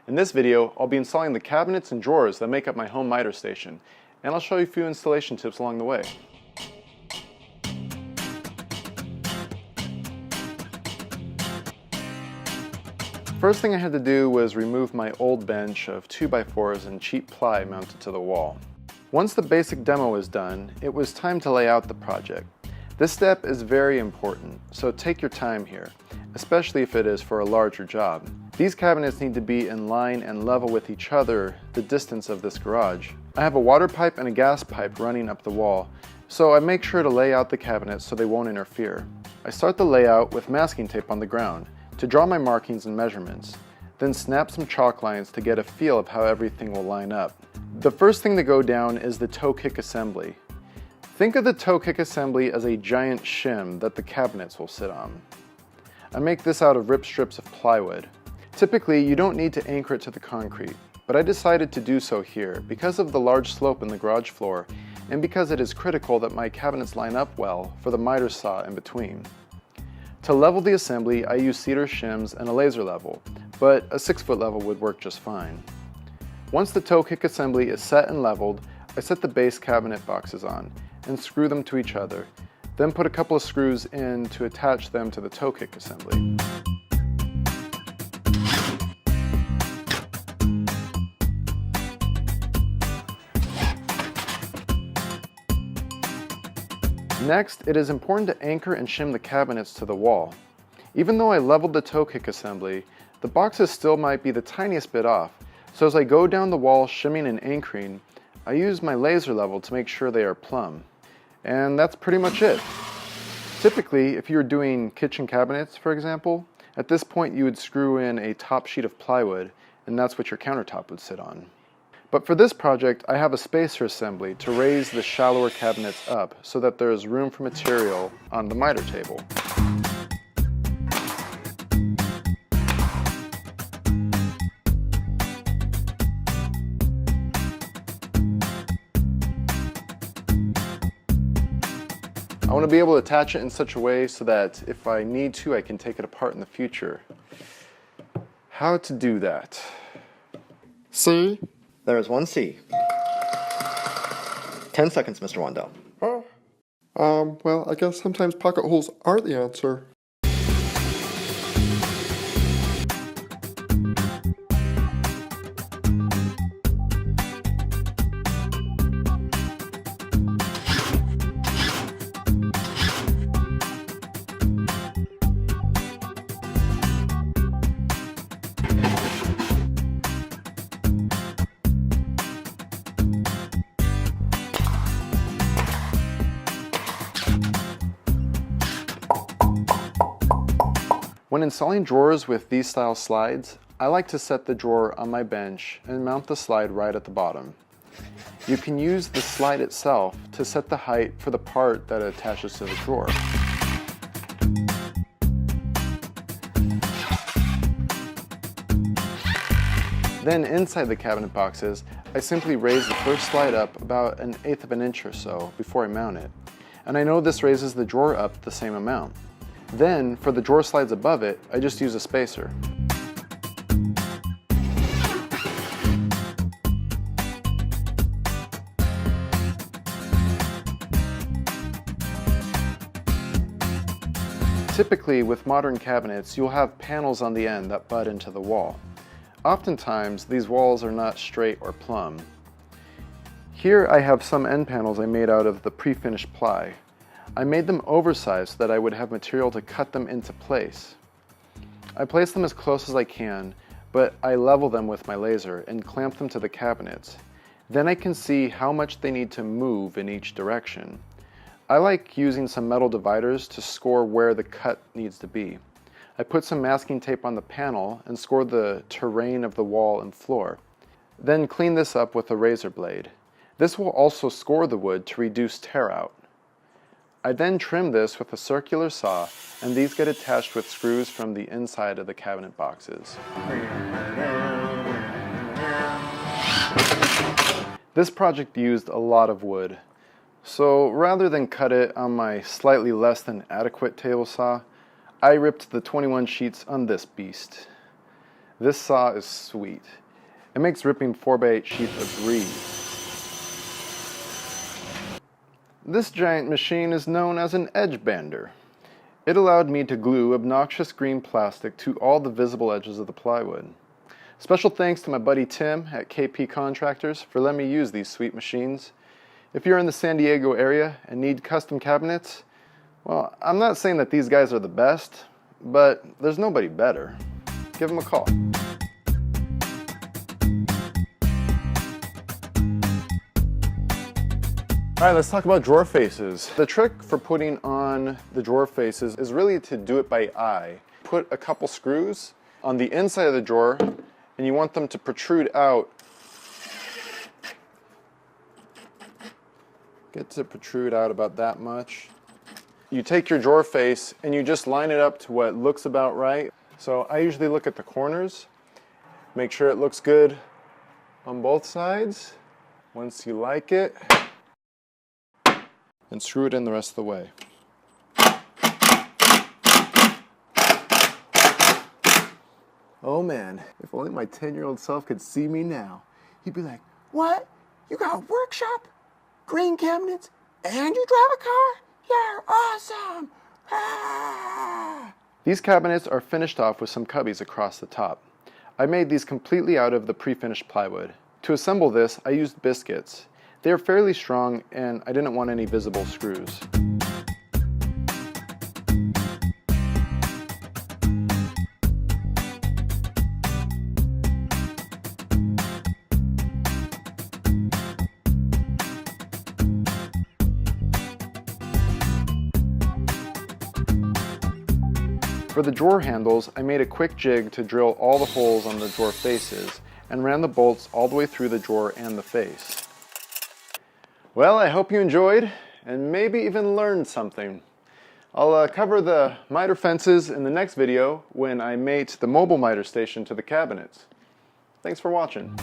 In this video, I'll be installing the cabinets and drawers that make up my home miter station, and I'll show you a few installation tips along the way. First thing I had to do was remove my old bench of 2x4s and cheap ply mounted to the wall. Once the basic demo was done, it was time to lay out the project. This step is very important, so take your time here, especially if it is for a larger job. These cabinets need to be in line and level with each other the distance of this garage. I have a water pipe and a gas pipe running up the wall, so I make sure to lay out the cabinets so they won't interfere. I start the layout with masking tape on the ground to draw my markings and measurements, then snap some chalk lines to get a feel of how everything will line up. The first thing to go down is the toe kick assembly. Think of the toe kick assembly as a giant shim that the cabinets will sit on. I make this out of ripped strips of plywood. Typically, you don't need to anchor it to the concrete, but I decided to do so here because of the large slope in the garage floor and because it is critical that my cabinets line up well for the miter saw in between. To level the assembly, I use cedar shims and a laser level, but a 6-foot level would work just fine. Once the toe kick assembly is set and leveled, I set the base cabinet boxes on and screw them to each other, then put a couple of screws in to attach them to the toe kick assembly. Next, it is important to anchor and shim the cabinets to the wall. Even though I leveled the toe kick assembly, the boxes still might be the tiniest bit off, so as I go down the wall shimming and anchoring, I use my laser level to make sure they are plumb. And that's pretty much it. Typically, if you were doing kitchen cabinets, for example, at this point you would screw in a top sheet of plywood, and that's what your countertop would sit on. But for this project, I have a spacer assembly to raise the shallower cabinets up so that there is room for material on the miter table. I want to be able to attach it in such a way so that if I need to, I can take it apart in the future. How to do that? C? There is one C. 10 seconds, Mr. Wandel. Oh. Well, I guess sometimes pocket holes are the answer. When installing drawers with these style slides, I like to set the drawer on my bench and mount the slide right at the bottom. You can use the slide itself to set the height for the part that attaches to the drawer. Then inside the cabinet boxes, I simply raise the first slide up about 1/8 of an inch or so before I mount it. And I know this raises the drawer up the same amount. Then, for the drawer slides above it, I just use a spacer. Typically, with modern cabinets, you'll have panels on the end that butt into the wall. Oftentimes, these walls are not straight or plumb. Here I have some end panels I made out of the pre-finished ply. I made them oversized so that I would have material to cut them into place. I place them as close as I can, but I level them with my laser and clamp them to the cabinets. Then I can see how much they need to move in each direction. I like using some metal dividers to score where the cut needs to be. I put some masking tape on the panel and score the terrain of the wall and floor. Then clean this up with a razor blade. This will also score the wood to reduce tear out. I then trim this with a circular saw, and these get attached with screws from the inside of the cabinet boxes. This project used a lot of wood, so rather than cut it on my slightly less than adequate table saw, I ripped the 21 sheets on this beast. This saw is sweet. It makes ripping 4x8 sheath a breeze. This giant machine is known as an edge bander. It allowed me to glue obnoxious green plastic to all the visible edges of the plywood. Special thanks to my buddy Tim at KP Contractors for letting me use these sweet machines. If you're in the San Diego area and need custom cabinets, well, I'm not saying that these guys are the best, but there's nobody better. Give them a call. All right, let's talk about drawer faces. The trick for putting on the drawer faces is really to do it by eye. Put a couple screws on the inside of the drawer, and you want them to protrude out. Get to protrude out about that much. You take your drawer face and you just line it up to what looks about right. So I usually look at the corners, make sure it looks good on both sides. Once you like it, and screw it in the rest of the way. Oh man, if only my 10-year-old self could see me now. He'd be like, "What? You got a workshop, green cabinets, and you drive a car? You're awesome!" Ah! These cabinets are finished off with some cubbies across the top. I made these completely out of the pre-finished plywood. To assemble this, I used biscuits. They are fairly strong, and I didn't want any visible screws. For the drawer handles, I made a quick jig to drill all the holes on the drawer faces and ran the bolts all the way through the drawer and the face. Well, I hope you enjoyed and maybe even learned something. I'll cover the miter fences in the next video when I mate the mobile miter station to the cabinets. Thanks for watching.